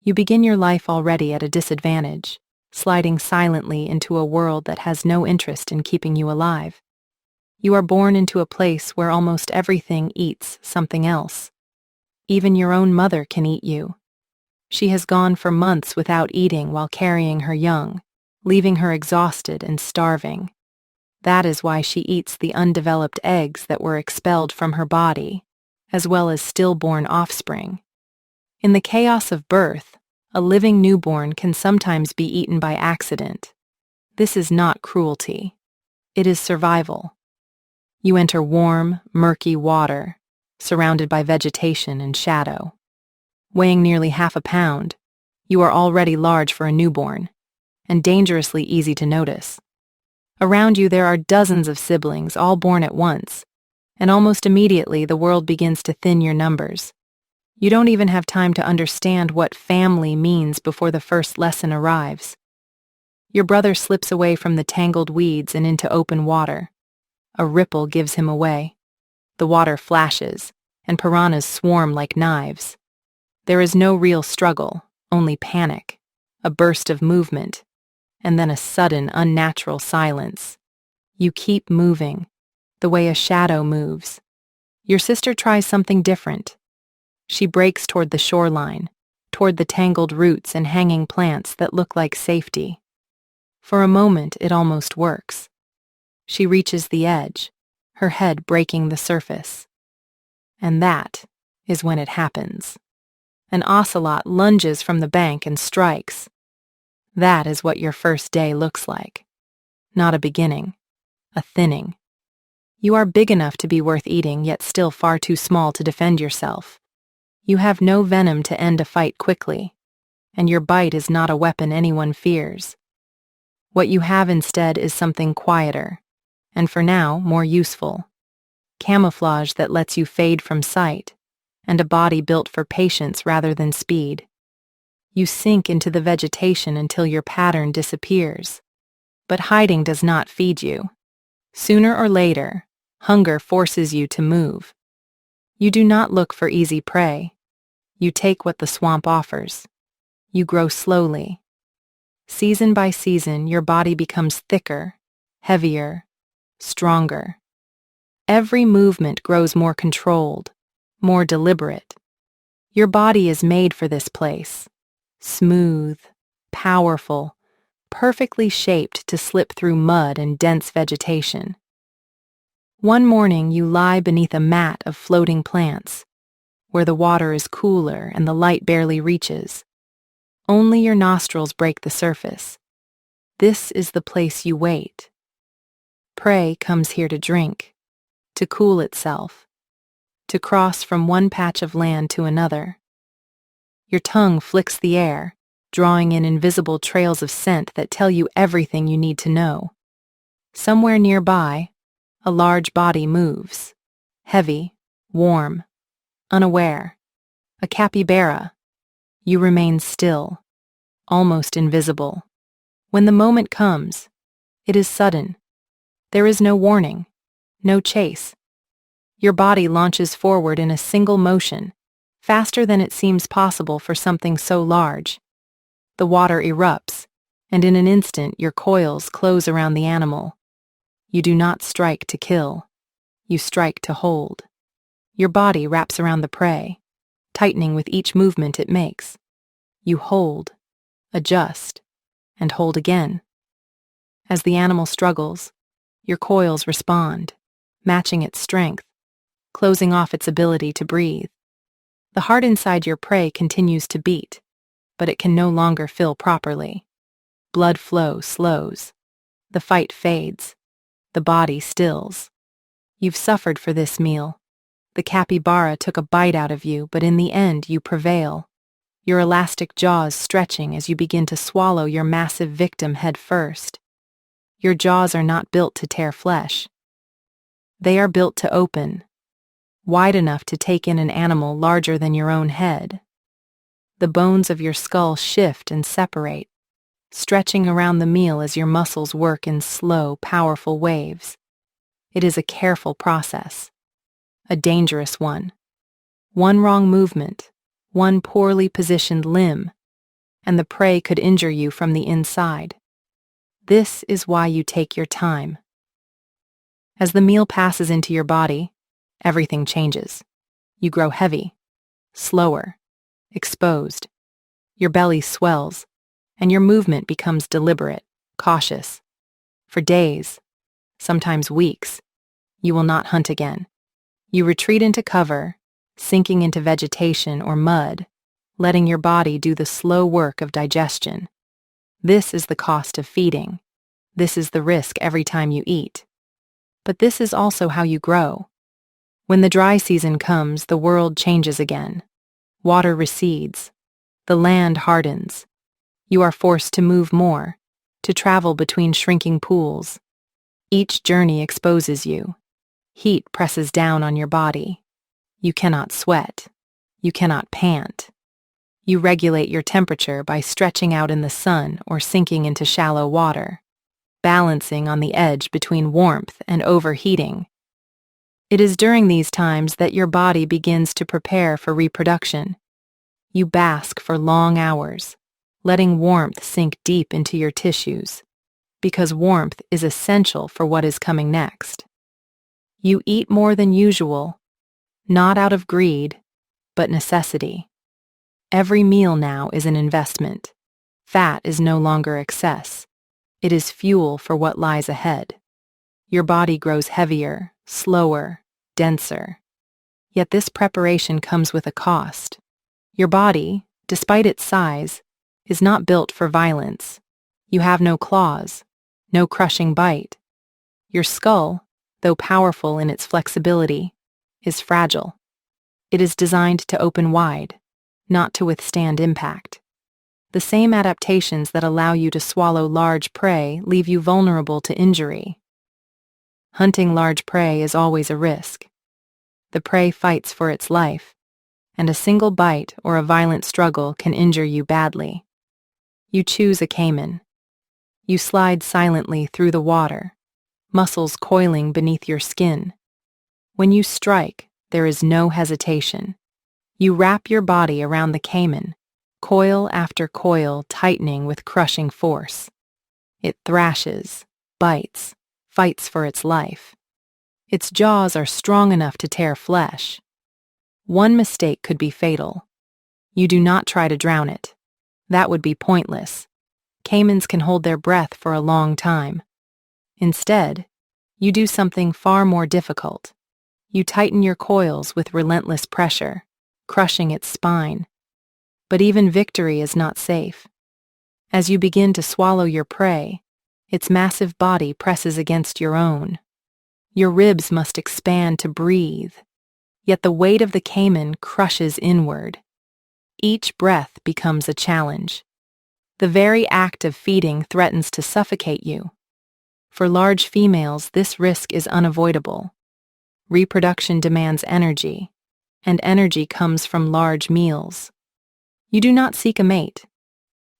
You begin your life already at a disadvantage, sliding silently into a world that has no interest in keeping you alive. You are born into a place where almost everything eats something else. Even your own mother can eat you. She has gone for months without eating while carrying her young, leaving her exhausted and starving. That is why she eats the undeveloped eggs that were expelled from her body, as well as stillborn offspring. In the chaos of birth, a living newborn can sometimes be eaten by accident. This is not cruelty. It is survival. You enter warm, murky water, surrounded by vegetation and shadow. Weighing nearly half a pound, you are already large for a newborn, and dangerously easy to notice. Around you there are dozens of siblings, all born at once, and almost immediately the world begins to thin your numbers. You don't even have time to understand what family means before the first lesson arrives. Your brother slips away from the tangled weeds and into open water. A ripple gives him away. The water flashes, and piranhas swarm like knives. There is no real struggle, only panic, a burst of movement, and then a sudden, unnatural silence. You keep moving, the way a shadow moves. Your sister tries something different. She breaks toward the shoreline, toward the tangled roots and hanging plants that look like safety. For a moment, it almost works. She reaches the edge, her head breaking the surface. And that is when it happens. An ocelot lunges from the bank and strikes. That is what your first day looks like. Not a beginning, a thinning. You are big enough to be worth eating, yet still far too small to defend yourself. You have no venom to end a fight quickly, and your bite is not a weapon anyone fears. What you have instead is something quieter, and for now, more useful. Camouflage that lets you fade from sight, and a body built for patience rather than speed. You sink into the vegetation until your pattern disappears. But hiding does not feed you. Sooner or later, hunger forces you to move. You do not look for easy prey. You take what the swamp offers. You grow slowly. Season by season, your body becomes thicker, heavier, stronger. Every movement grows more controlled, more deliberate. Your body is made for this place. Smooth, powerful, perfectly shaped to slip through mud and dense vegetation. One morning you lie beneath a mat of floating plants, where the water is cooler and the light barely reaches. Only your nostrils break the surface. This is the place you wait. Prey comes here to drink, to cool itself, to cross from one patch of land to another. Your tongue flicks the air, drawing in invisible trails of scent that tell you everything you need to know. Somewhere nearby, a large body moves, heavy, warm, unaware. A capybara. You remain still, almost invisible. When the moment comes, it is sudden. There is no warning, no chase. Your body launches forward in a single motion, faster than it seems possible for something so large. The water erupts, and in an instant your coils close around the animal. You do not strike to kill. You strike to hold. Your body wraps around the prey, tightening with each movement it makes. You hold, adjust, and hold again. As the animal struggles, your coils respond, matching its strength, closing off its ability to breathe. The heart inside your prey continues to beat, but it can no longer fill properly. Blood flow slows. The fight fades. The body stills. You've suffered for this meal. The capybara took a bite out of you, but in the end you prevail. Your elastic jaws stretching as you begin to swallow your massive victim head first. Your jaws are not built to tear flesh. They are built to open, wide enough to take in an animal larger than your own head. The bones of your skull shift and separate, stretching around the meal as your muscles work in slow, powerful waves. It is a careful process, a dangerous one. One wrong movement, one poorly positioned limb, and the prey could injure you from the inside. This is why you take your time. As the meal passes into your body, everything changes. You grow heavy, slower, exposed. Your belly swells, and your movement becomes deliberate, cautious. For days, sometimes weeks, you will not hunt again. You retreat into cover, sinking into vegetation or mud, letting your body do the slow work of digestion. This is the cost of feeding. This is the risk every time you eat. But this is also how you grow. When the dry season comes, the world changes again. Water recedes. The land hardens. You are forced to move more, to travel between shrinking pools. Each journey exposes you. Heat presses down on your body. You cannot sweat. You cannot pant. You regulate your temperature by stretching out in the sun or sinking into shallow water, balancing on the edge between warmth and overheating. It is during these times that your body begins to prepare for reproduction. You bask for long hours, letting warmth sink deep into your tissues, because warmth is essential for what is coming next. You eat more than usual, not out of greed, but necessity. Every meal now is an investment. Fat is no longer excess. It is fuel for what lies ahead. Your body grows heavier, slower, denser. Yet this preparation comes with a cost. Your body, despite its size, is not built for violence. You have no claws, no crushing bite. Your skull, though powerful in its flexibility, is fragile. It is designed to open wide, not to withstand impact. The same adaptations that allow you to swallow large prey leave you vulnerable to injury. Hunting large prey is always a risk. The prey fights for its life, and a single bite or a violent struggle can injure you badly. You choose a caiman. You slide silently through the water, muscles coiling beneath your skin. When you strike, there is no hesitation. You wrap your body around the caiman, coil after coil tightening with crushing force. It thrashes, bites, fights for its life. Its jaws are strong enough to tear flesh. One mistake could be fatal. You do not try to drown it. That would be pointless. Caimans can hold their breath for a long time. Instead, you do something far more difficult. You tighten your coils with relentless pressure, crushing its spine. But even victory is not safe. As you begin to swallow your prey, its massive body presses against your own. Your ribs must expand to breathe, yet the weight of the caiman crushes inward. Each breath becomes a challenge. The very act of feeding threatens to suffocate you. For large females, this risk is unavoidable. Reproduction demands energy, and energy comes from large meals. You do not seek a mate.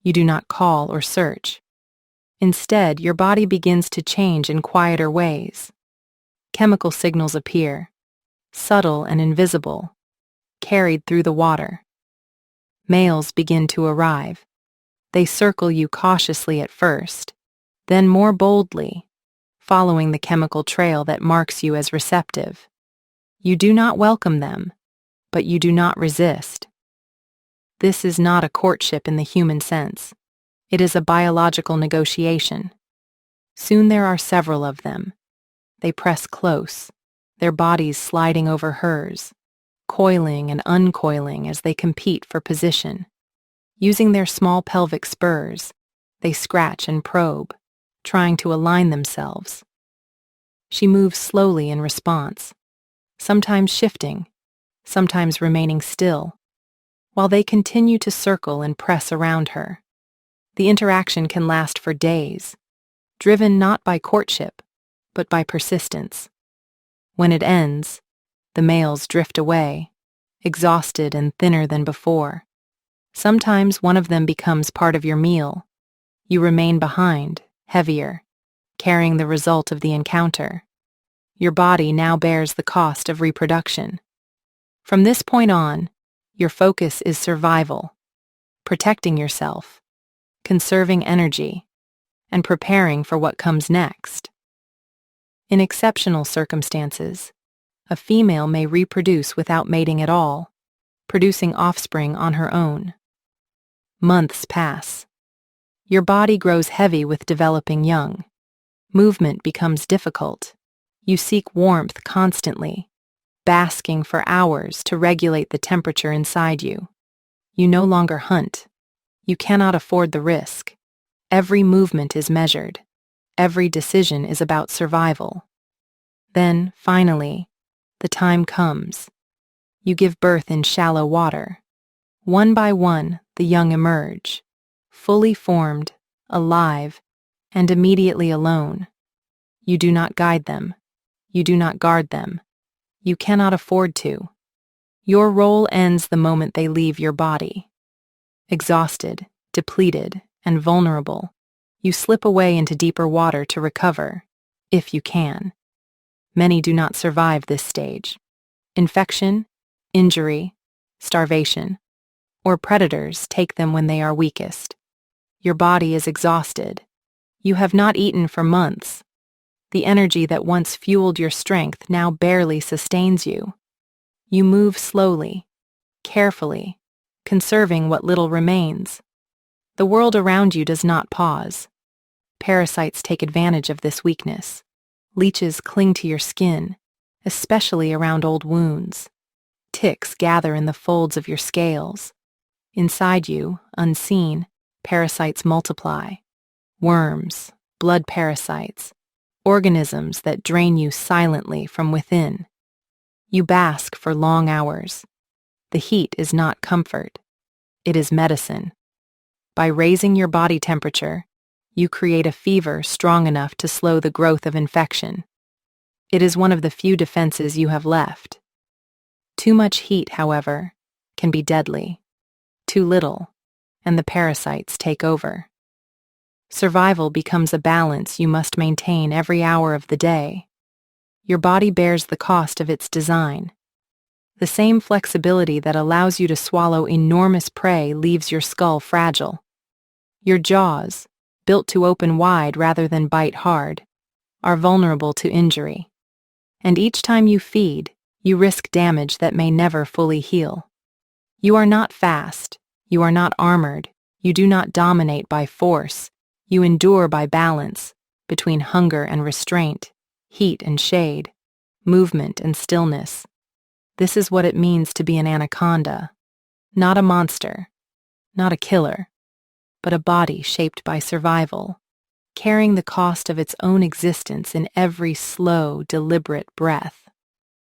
You do not call or search. Instead, your body begins to change in quieter ways. Chemical signals appear, subtle and invisible, carried through the water. Males begin to arrive. They circle you cautiously at first, then more boldly, following the chemical trail that marks you as receptive. You do not welcome them, but you do not resist. This is not a courtship in the human sense. It is a biological negotiation. Soon there are several of them. They press close, their bodies sliding over hers, coiling and uncoiling as they compete for position. Using their small pelvic spurs, they scratch and probe, trying to align themselves. She moves slowly in response, sometimes shifting, sometimes remaining still, while they continue to circle and press around her. The interaction can last for days, driven not by courtship, but by persistence. When it ends, the males drift away, exhausted and thinner than before. Sometimes one of them becomes part of your meal. You remain behind, heavier, carrying the result of the encounter. Your body now bears the cost of reproduction. From this point on, your focus is survival. protecting yourself, conserving energy, and preparing for what comes next. In exceptional circumstances, a female may reproduce without mating at all, producing offspring on her own. Months pass. Your body grows heavy with developing young. Movement becomes difficult. You seek warmth constantly, basking for hours to regulate the temperature inside you. You no longer hunt. You cannot afford the risk. Every movement is measured. Every decision is about survival. Then, finally, the time comes. You give birth in shallow water. One by one, the young emerge, fully formed, alive, and immediately alone. You do not guide them. You do not guard them. You cannot afford to. Your role ends the moment they leave your body. Exhausted, depleted, and vulnerable, you slip away into deeper water to recover, if you can. Many do not survive this stage. Infection, injury, starvation, or predators take them when they are weakest. Your body is exhausted. You have not eaten for months. The energy that once fueled your strength now barely sustains you. You move slowly, carefully, conserving what little remains. The world around you does not pause. Parasites take advantage of this weakness. Leeches cling to your skin, especially around old wounds. Ticks gather in the folds of your scales. Inside you, unseen, parasites multiply. Worms, blood parasites, organisms that drain you silently from within. You bask for long hours. The heat is not comfort. It is medicine. By raising your body temperature, you create a fever strong enough to slow the growth of infection. It is one of the few defenses you have left. Too much heat, however, can be deadly. Too little, and the parasites take over. Survival becomes a balance you must maintain every hour of the day. Your body bears the cost of its design. The same flexibility that allows you to swallow enormous prey leaves your skull fragile. Your jaws, built to open wide rather than bite hard, are vulnerable to injury. And each time you feed, you risk damage that may never fully heal. You are not fast, you are not armored, you do not dominate by force, you endure by balance, between hunger and restraint, heat and shade, movement and stillness. This is what it means to be an anaconda. Not a monster, not a killer, but a body shaped by survival, carrying the cost of its own existence in every slow, deliberate breath.